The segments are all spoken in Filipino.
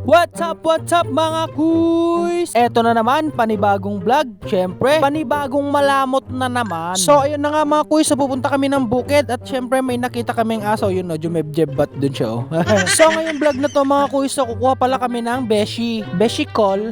What's up mga kuys? Eto na naman, panibagong vlog. Syempre, panibagong malamot na naman. So ayun na nga mga kuys, pupunta kami ng bukid. At syempre may nakita kaming aso. Yun no, jumebjeb bat dun siya oh. So ngayong vlog na to mga kuys, so kukuha pala kami ng Beshi call.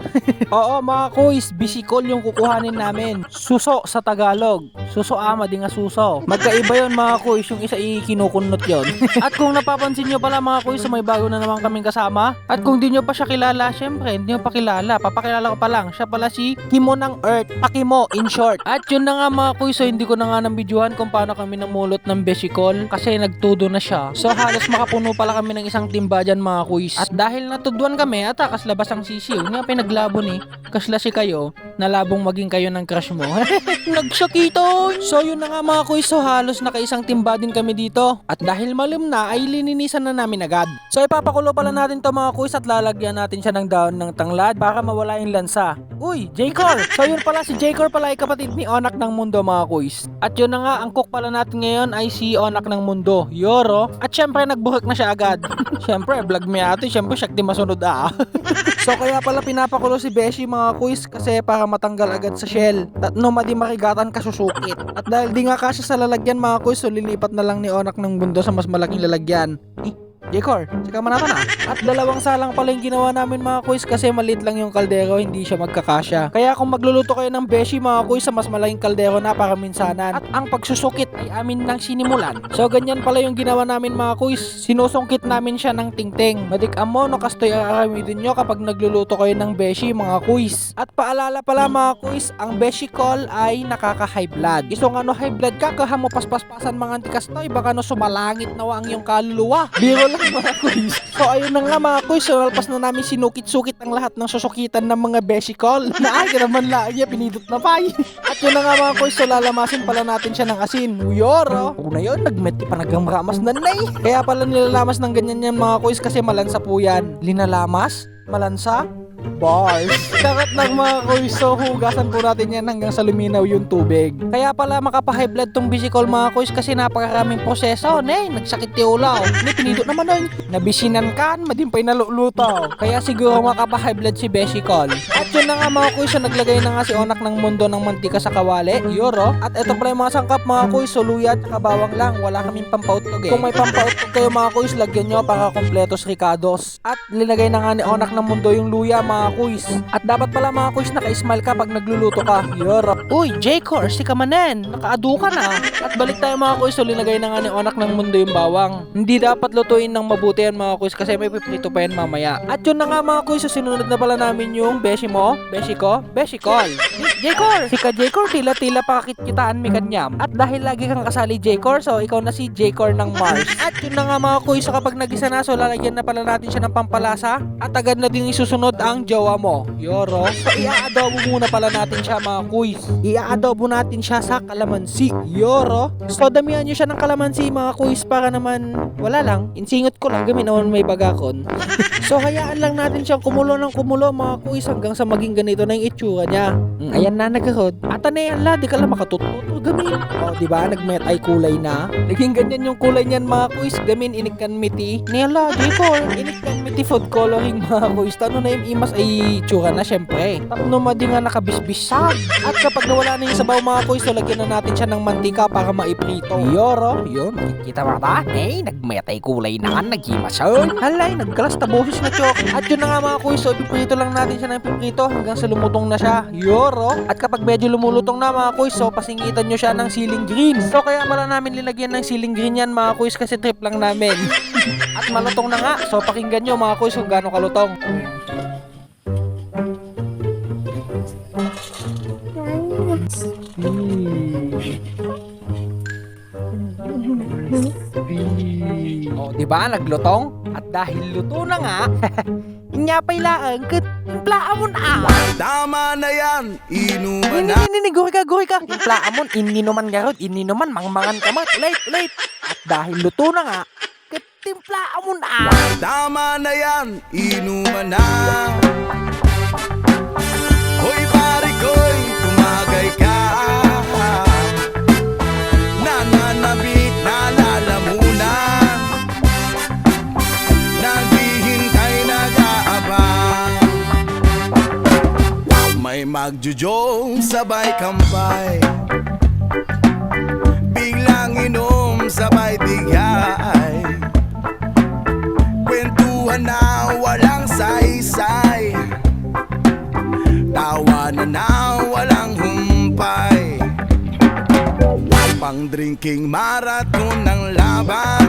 Oo mga kuys, bisikol yung kukuhanin namin. Suso sa Tagalog. Suso ama, di nga suso. Magkaiba yun mga kuys, yung isa ikinukunot yun. At kung napapansin nyo pala mga kuys, may bago na naman kaming kasama. At kung di nyo pa siya kilala, syempre hindi nyo pa kilala, papakilala ko pa lang. Siya pala si Kimo ng Earth, Pakimo in short. At yun na nga mga kuys, so hindi ko na nga nambidyohan kung paano kami namulot ng Beshicol kasi nagtudo na siya. So halos makapuno pala kami ng isang timba dyan mga kuys. At dahil natuduan kami, atakas labas ang sisiw. Nga pinaglabo ni, kasla si kayo, nalabong maging kayo ng crush mo. Nagsakito! So yun na nga mga kuys, so halos nakaisang timba din kami dito. At dahil malim na, ay lininisan na namin agad. So ipapakulo pala natin to mga kuys at lalagyan natin siya ng daon ng tanglad para mawala yung lansa. Uy, J-Core! So yun pala, si J-Core pala ay kapatid ni Onak ng Mundo mga kuys. At yun na nga, ang cook pala natin ngayon ay si Onak ng Mundo, Yoro. At syempre nagbuhok na siya agad. Syempre, vlog mo yato, syempre siya di masunod ah. So kaya pala pinapakulo si Beshi mga kuys kasi para matanggal agad sa shell. At no madi makigatan kasusukit. At dahil di nga kasya sa lalagyan mga kuys, so lilipat na lang ni Onak ng Mundo sa mas malaking lalagyan. J-Core, tsaka manata na. At dalawang salang pala yung ginawa namin mga kuys kasi maliit lang yung kaldero, hindi siya magkakasya. Kaya kung magluluto kayo ng beshi mga kuys sa mas malaking kaldero na para minsanan. At ang pagsusukit ay amin lang sinimulan. So ganyan pala yung ginawa namin mga kuys. Sinusungkit namin siya ng tingting. Madik amo no kastoy aramidin nyo kapag nagluluto kayo ng beshi mga kuys. At paalala pala mga kuys, ang Beshicol ay nakaka-high blood. Iso nga no high blood ka, kahamo paspasan mga antikastoy, baka no sumalangit nawa ang iyong kaluluwa. Biro lang mga kuys. So ayun na nga mga kuys, so nalpas na namin sinukit-sukit ang lahat ng susukitan ng mga Beshicol. Naay, naman lang niya, pinidot na pay. At yun na nga mga kuys, so lalamasin pala natin siya ng asin. Uyoro! Una yun, nagmeti pa nagang maramas na nay. Kaya pala nilalamas ng ganyan yan mga kuys kasi malansa po yan. Linalamas? Malansa? Bars. Karat ng mga kuys, so hugasan po natin yan hanggang sa luminaw yung tubig. Kaya pala makapa-high blood tong Beshicol mga kuys kasi napakaraming proseso. Nagsakit yung ulaw. Pinidot naman nun. Nabisinan kan, madimpay na luluto. Kaya siguro makapa-high blood si Beshicol. At yun na nga mga kuys, so naglagay na nga si Onak ng Mundo ng mantika sa kawali, Yoro. At eto pala yung mga sangkap mga kuys, so luya at bawang lang. Wala kaming pampautlog eh. Kung may pampautlog kayo mga kuys, lagyan nyo para kompletos ricados. At linagay na nga ni Onak ng Mundo yung luya mga kuys. At dapat pala mga kuys naka-smile ka pag nagluluto ka. Yoro. Uy, J-Core, si Kamanen. Nakaadu ka na. At balik tayo mga kuys, so linagay na nga ni Onak ng Mundo yung bawang. Hindi dapat lutuin ng mabuti yan mga kuys kasi may piprito pa yan mamaya. At yun na nga mga kuys, so sinunod na pala namin yung Beshi mo, Beshiko, Beshicol. J-Core, si ka J-Core, tila-tila pakakitkitaan mi kanyam. At dahil lagi kang kasali J-Core, so ikaw na si J-Core ng Mars. At yun na nga mga kuys, so kapag nagisa na, so lalagyan na pala natin siya ng pampalasa. At agad na din isusunod ang jowa mo, Yoro. So i-adobo muna pala natin siya mga kuys. I-adobo natin siya sa kalamansi, Yoro. So damihan nyo siya ng kalamansi mga kuys para naman, wala lang, insingot ko lang gamin naman may bagakon. So hayaan lang natin siyang kumulo ng kumulo mga kuys hanggang sa maging ganito na yung itsura niya. Ayan na nagkahod. At yan la, di ka lang makatututo gamin. O diba, nagmet ay kulay na. Naging ganyan yung kulay niyan mga kuys. Gamin inikan miti. Nela, J-Core, inikan miti food coloring mga kuys. Tano na yung imas ay itsura na syempre. Tapno madi nga nakabisbisag. At kapag nawala na yung sabaw mga kuys, so lagyan na natin siya ng mantika para maiprito. Yoro, yun, kita ba ta? Nagmet ay kulay na nga, naghimason. Halay, nagkalas tabosis na chok. At yun na nga mga kuys, so ipiprito lang natin siya ng piprito hanggang sa lumutong na siya. Yoro. At kapag medyo lumulutong na mga kuys, so pasingitan nyo siya ng siling green. So kaya pala namin lilagyan ng siling green yan mga kuys kasi trip lang namin. At malutong na nga, so pakinggan nyo mga kuys kung gaano kalutong. Oh, di ba naglutong? At dahil luto na nga, inyapay laang timplaan na. Tama na yan, inuman na. Guri ka. Timplaan ininuman garod, ininuman mangmangan ka mat. Ulit. At dahil luto na nga, timplaan na. Tama na yan, inuman na. Hoy pare ko'y tumagay ka. Nananabik na lalamunan. Naghihintay nag-aabang. Magjujong sabay kampay, biglang inom sabay bigay, kwentuhan na walang saysay, tawanan na walang humpay. Pang drinking marathon ng laban,